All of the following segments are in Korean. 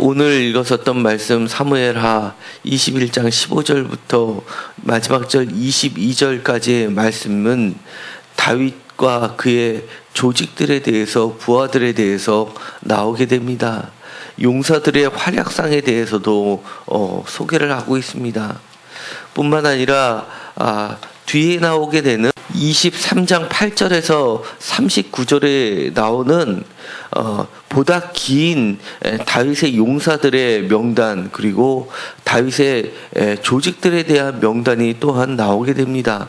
오늘 읽었었던 말씀 사무엘하 21장 15절부터 마지막 절 22절까지의 말씀은 다윗과 그의 조직들에 대해서, 부하들에 대해서 나오게 됩니다. 용사들의 활약상에 대해서도 소개를 하고 있습니다. 뿐만 아니라 뒤에 나오게 되는 23장 8절에서 39절에 나오는 보다 긴 다윗의 용사들의 명단, 그리고 다윗의 조직들에 대한 명단이 또한 나오게 됩니다.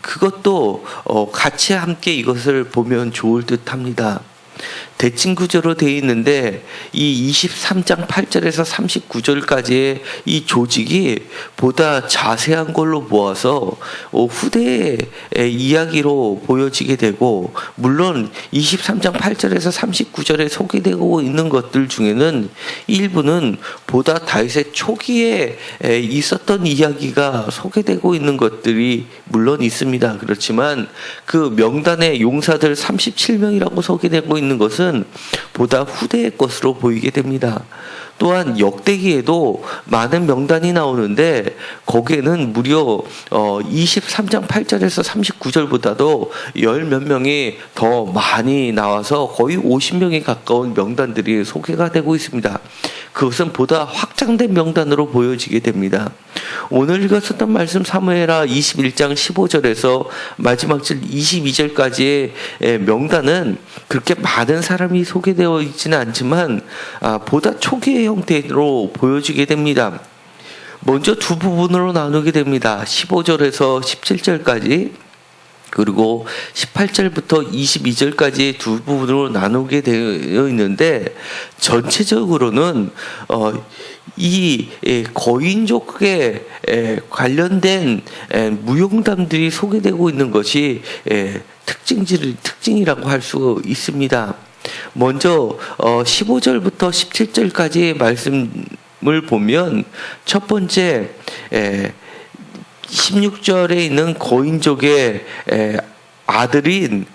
그것도 같이 함께 이것을 보면 좋을 듯 합니다. 대칭 구조로 되어 있는데 이 23장 8절에서 39절까지의 이 조직이 보다 자세한 걸로 모아서 후대의 이야기로 보여지게 되고, 물론 23장 8절에서 39절에 소개되고 있는 것들 중에는 일부는 보다 다윗의 초기에 있었던 이야기가 소개되고 있는 것들이 물론 있습니다. 그렇지만 그 명단의 용사들 37명이라고 소개되고 있는 것은 보다 후대의 것으로 보이게 됩니다. 또한 역대기에도 많은 명단이 나오는데 거기에는 무려 23장 8절에서 39절보다도 열 몇 명이 더 많이 나와서 거의 50명에 가까운 명단들이 소개가 되고 있습니다. 그것은 보다 확장된 명단으로 보여지게 됩니다. 오늘 읽었었던 말씀 사무엘하 21장 15절에서 마지막 절 22절까지의 명단은 그렇게 많은 사람이 소개되어 있지는 않지만 보다 초기의 형태로 보여지게 됩니다. 먼저 두 부분으로 나누게 됩니다. 15절에서 17절까지, 그리고 18절부터 22절까지 두 부분으로 나누게 되어 있는데, 전체적으로는 이 거인족에 관련된 무용담들이 소개되고 있는 것이 특징이라고 할 수 있습니다. 먼저 15절부터 17절까지의 말씀을 보면 첫 번째 16절에 있는 거인족의 아들인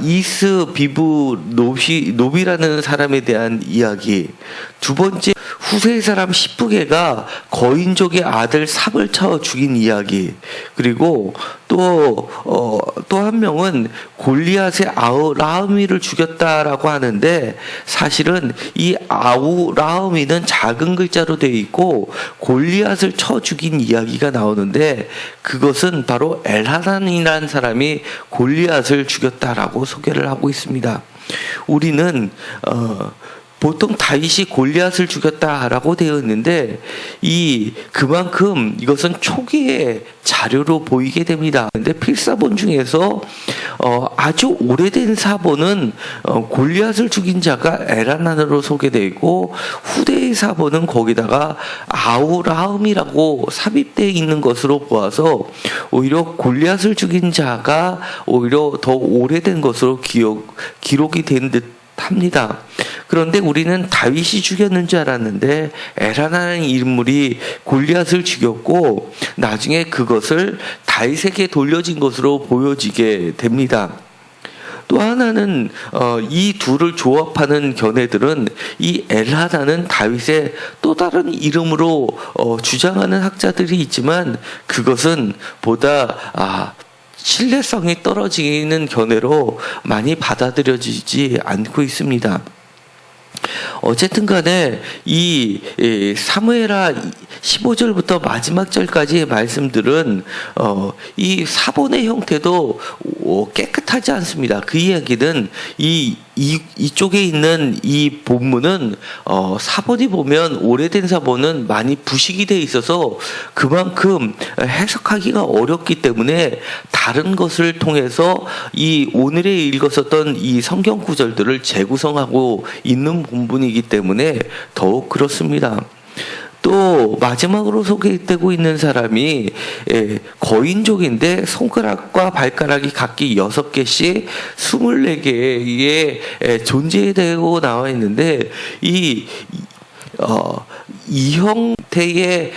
이스 비브 노비라는 사람에 대한 이야기, 두 번째 후세 사람 시프게가 거인족의 아들 삽을 쳐 죽인 이야기, 그리고 또 한 명은 골리앗의 아우라흐미를 죽였다라고 하는데 사실은 이 아우라흐미는 작은 글자로 되어 있고 골리앗을 쳐 죽인 이야기가 나오는데 그것은 바로 엘하난이라는 사람이 골리앗을 죽였다라고 소개를 하고 있습니다. 우리는 보통 다윗이 골리앗을 죽였다라고 되어 있는데 그만큼 이것은 초기의 자료로 보이게 됩니다. 근데 필사본 중에서 아주 오래된 사본은 골리앗을 죽인 자가 엘하난으로 소개되어 있고, 후대의 사본은 거기다가 아우라함이라고 삽입되어 있는 것으로 보아서 오히려 골리앗을 죽인 자가 오히려 더 오래된 것으로 기록이 된 듯 합니다. 그런데 우리는 다윗이 죽였는 줄 알았는데 엘하나는 인물이 골리앗을 죽였고 나중에 그것을 다윗에게 돌려진 것으로 보여지게 됩니다. 또 하나는 이 둘을 조합하는 견해들은 이 엘하나는 다윗의 또 다른 이름으로 주장하는 학자들이 있지만 그것은 보다 신뢰성이 떨어지는 견해로 많이 받아들여지지 않고 있습니다. 어쨌든 간에 이 사무엘하 15절부터 마지막 절까지의 말씀들은 이 사본의 형태도 깨끗하지 않습니다. 그 이야기는 이쪽에 있는 이 본문은 사본이 보면 오래된 사본은 많이 부식이 되어 있어서 그만큼 해석하기가 어렵기 때문에 다른 것을 통해서 이 오늘에 읽었었던 이 성경 구절들을 재구성하고 있는 본문이기 때문에 더욱 그렇습니다. 또 마지막으로 소개되고 있는 사람이 거인족인데 손가락과 발가락이 각기 6개씩 24개의 존재되고 나와 있는데 이 형태의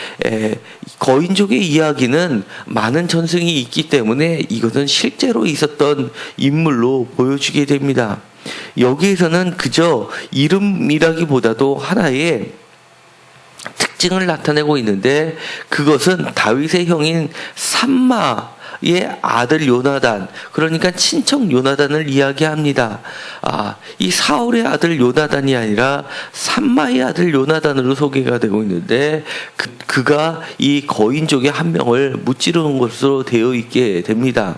거인족의 이야기는 많은 전승이 있기 때문에 이것은 실제로 있었던 인물로 보여지게 됩니다. 여기에서는 그저 이름이라기보다도 하나의 특징을 나타내고 있는데, 그것은 다윗의 형인 삼마의 아들 요나단, 그러니까 친척 요나단을 이야기합니다. 이 사울의 아들 요나단이 아니라 삼마의 아들 요나단으로 소개가 되고 있는데, 그가 이 거인족의 한 명을 무찌르는 것으로 되어 있게 됩니다.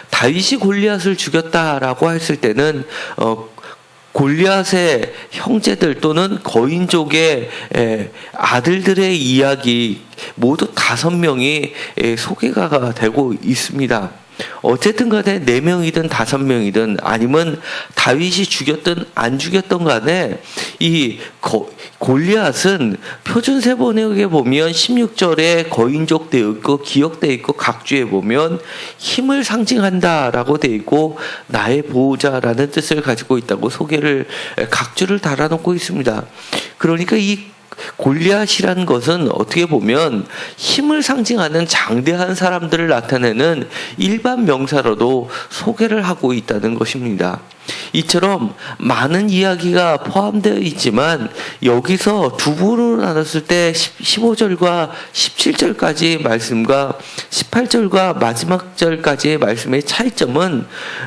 다윗이 골리앗을 죽였다라고 했을 때는 골리앗의 형제들 또는 거인족의 아들들의 이야기 모두 5명이 소개가 되고 있습니다. 어쨌든 간에 4명이든 5명이든 아니면 다윗이 죽였든 안 죽였든 간에 이 골리앗은 표준세번역에 보면 16절에 거인족 되어 있고 기억되어 있고 각주에 보면 힘을 상징한다라고 되어 있고 나의 보호자라는 뜻을 가지고 있다고 소개를 각주를 달아놓고 있습니다. 그러니까 이 골리앗이라는 것은 어떻게 보면 힘을 상징하는 장대한 사람들을 나타내는 일반 명사로도 소개를 하고 있다는 것입니다. 이처럼 많은 이야기가 포함되어 있지만 여기서 두 부분으로 나눴을 때 15절과 17절까지의 말씀과 18절과 마지막 절까지의 말씀의 차이점은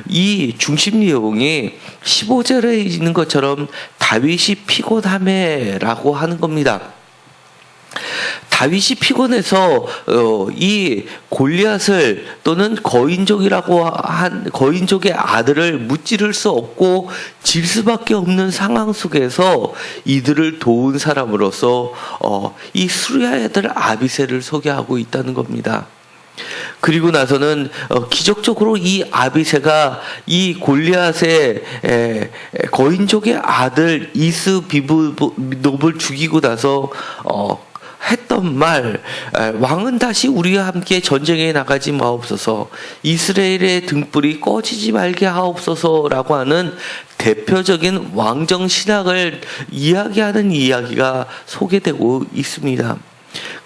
이 중심 내용이 15절에 있는 것처럼 다윗이 피곤함에라고 하는 겁니다. 다윗이 피곤해서 이 골리앗을 또는 거인족이라고 한 거인족의 아들을 무찌를 수 없고 질 수밖에 없는 상황 속에서 이들을 도운 사람으로서 이 수리아의 아들 아비새를 소개하고 있다는 겁니다. 그리고 나서는 기적적으로 이 아비새가 이 골리앗의 거인족의 아들 이스비브놉을 죽이고 나서 했던 말, 왕은 다시 우리와 함께 전쟁에 나가지 마옵소서, 이스라엘의 등불이 꺼지지 말게 하옵소서라고 하는 대표적인 왕정 신학을 이야기하는 이야기가 소개되고 있습니다.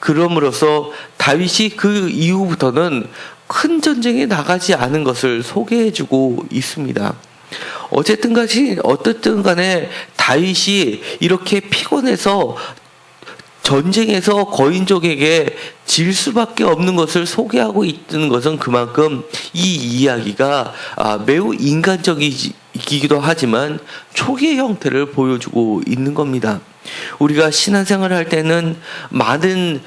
그럼으로써 다윗이 그 이후부터는 큰 전쟁에 나가지 않은 것을 소개해주고 있습니다. 어쨌든 간에 다윗이 이렇게 피곤해서 전쟁에서 거인족에게 질 수밖에 없는 것을 소개하고 있는 것은 그만큼 이 이야기가 매우 인간적이기도 하지만 초기의 형태를 보여주고 있는 겁니다. 우리가 신앙생활을 할 때는 많은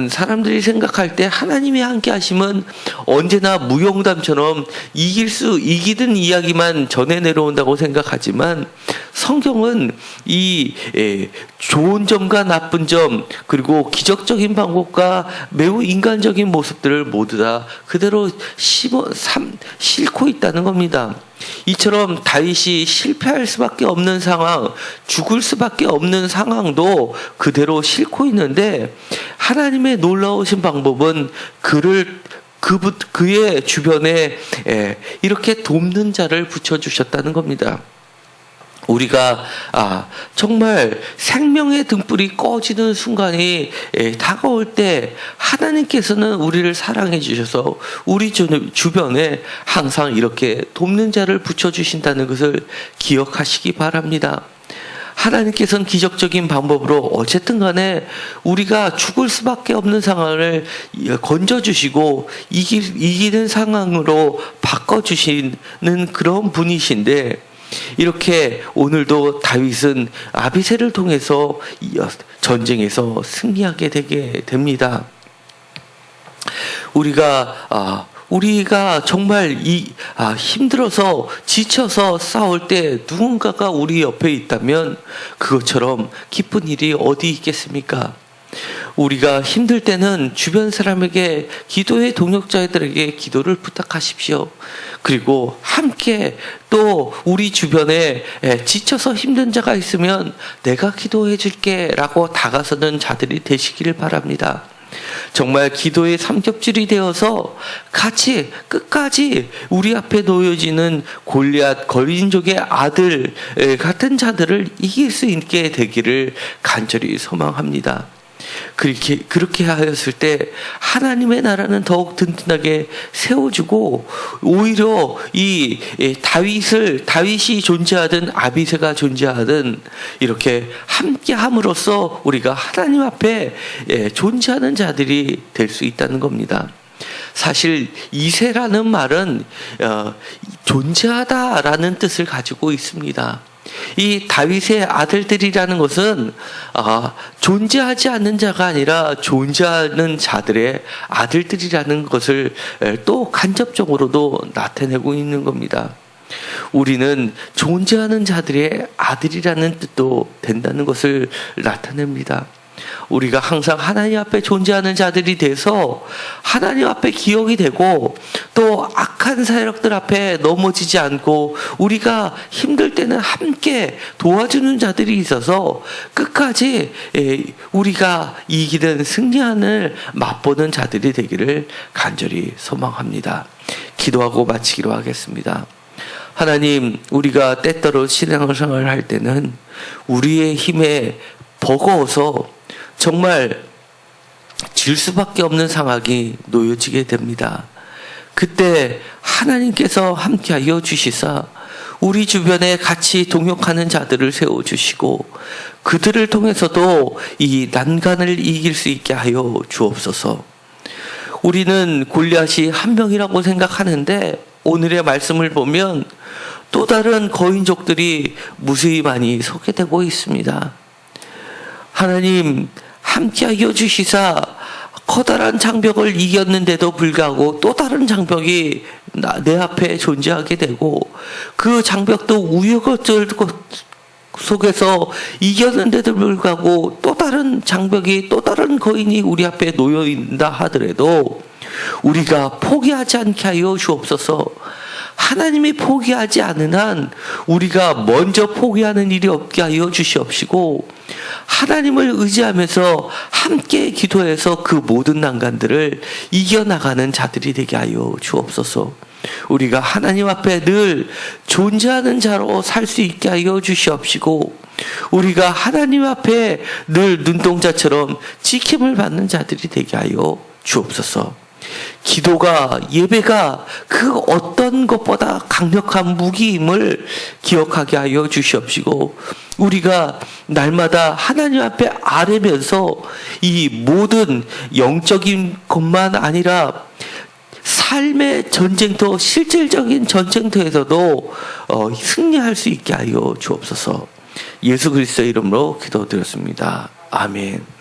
사람들이 생각할 때 하나님이 함께 하심은 언제나 무용담처럼 이기는 이야기만 전해 내려온다고 생각하지만 성경은 이 좋은 점과 나쁜 점 그리고 기적적인 방법과 매우 인간적인 모습들을 모두 다 그대로 싣고 있다는 겁니다. 이처럼 다윗이 실패할 수밖에 없는 상황, 죽을 수밖에 없는 상황도 그대로 싣고 있는데 하나님의 놀라우신 방법은 그의 주변에 이렇게 돕는 자를 붙여주셨다는 겁니다. 우리가 정말 생명의 등불이 꺼지는 순간이 다가올 때 하나님께서는 우리를 사랑해 주셔서 우리 주변에 항상 이렇게 돕는 자를 붙여주신다는 것을 기억하시기 바랍니다. 하나님께서는 기적적인 방법으로 어쨌든 간에 우리가 죽을 수밖에 없는 상황을 건져주시고 이기는 상황으로 바꿔주시는 그런 분이신데 이렇게 오늘도 다윗은 아비새를 통해서 전쟁에서 승리하게 되게 됩니다. 우리가 정말 힘들어서 지쳐서 싸울 때 누군가가 우리 옆에 있다면 그것처럼 기쁜 일이 어디 있겠습니까? 우리가 힘들 때는 주변 사람에게 기도의 동역자들에게 기도를 부탁하십시오. 그리고 함께 또 우리 주변에 지쳐서 힘든 자가 있으면 내가 기도해 줄게 라고 다가서는 자들이 되시기를 바랍니다. 정말 기도의 삼겹줄이 되어서 같이 끝까지 우리 앞에 놓여지는 골리앗 거인족의 아들 같은 자들을 이길 수 있게 되기를 간절히 소망합니다. 그렇게 하였을 때 하나님의 나라는 더욱 든든하게 세워지고, 오히려 이 다윗이 존재하든 아비새가 존재하든 이렇게 함께 함으로써 우리가 하나님 앞에 존재하는 자들이 될 수 있다는 겁니다. 사실 이새라는 말은 존재하다라는 뜻을 가지고 있습니다. 이 다윗의 아들들이라는 것은 존재하지 않는 자가 아니라 존재하는 자들의 아들들이라는 것을 또 간접적으로도 나타내고 있는 겁니다. 우리는 존재하는 자들의 아들이라는 뜻도 된다는 것을 나타냅니다. 우리가 항상 하나님 앞에 존재하는 자들이 돼서 하나님 앞에 기억이 되고, 또 악한 세력들 앞에 넘어지지 않고 우리가 힘들 때는 함께 도와주는 자들이 있어서 끝까지 우리가 이기는 승리하는 맛보는 자들이 되기를 간절히 소망합니다. 기도하고 마치기로 하겠습니다. 하나님, 우리가 때때로 신앙생활을 할 때는 우리의 힘에 버거워서 정말 질 수밖에 없는 상황이 놓여지게 됩니다. 그때 하나님께서 함께하여 주시사 우리 주변에 같이 동역하는 자들을 세워주시고, 그들을 통해서도 이 난간을 이길 수 있게 하여 주옵소서. 우리는 골리앗이 한 명이라고 생각하는데, 오늘의 말씀을 보면 또 다른 거인족들이 무수히 많이 소개되고 있습니다. 하나님, 함께하여 주시사 커다란 장벽을 이겼는데도 불구하고 또 다른 장벽이 내 앞에 존재하게 되고, 그 장벽도 우여곡절 속에서 이겼는데도 불구하고 또 다른 장벽이, 또 다른 거인이 우리 앞에 놓여 있다 하더라도 우리가 포기하지 않게 하여 주옵소서. 하나님이 포기하지 않은 한 우리가 먼저 포기하는 일이 없게 하여 주시옵시고, 하나님을 의지하면서 함께 기도해서 그 모든 난간들을 이겨나가는 자들이 되게 하여 주옵소서. 우리가 하나님 앞에 늘 존재하는 자로 살 수 있게 하여 주시옵시고, 우리가 하나님 앞에 늘 눈동자처럼 지킴을 받는 자들이 되게 하여 주옵소서. 기도가, 예배가 그 어떤 것보다 강력한 무기임을 기억하게 하여 주시옵시고, 우리가 날마다 하나님 앞에 아뢰면서 이 모든 영적인 것만 아니라 삶의 전쟁터, 실질적인 전쟁터에서도 승리할 수 있게 하여 주옵소서. 예수 그리스도의 이름으로 기도드렸습니다. 아멘.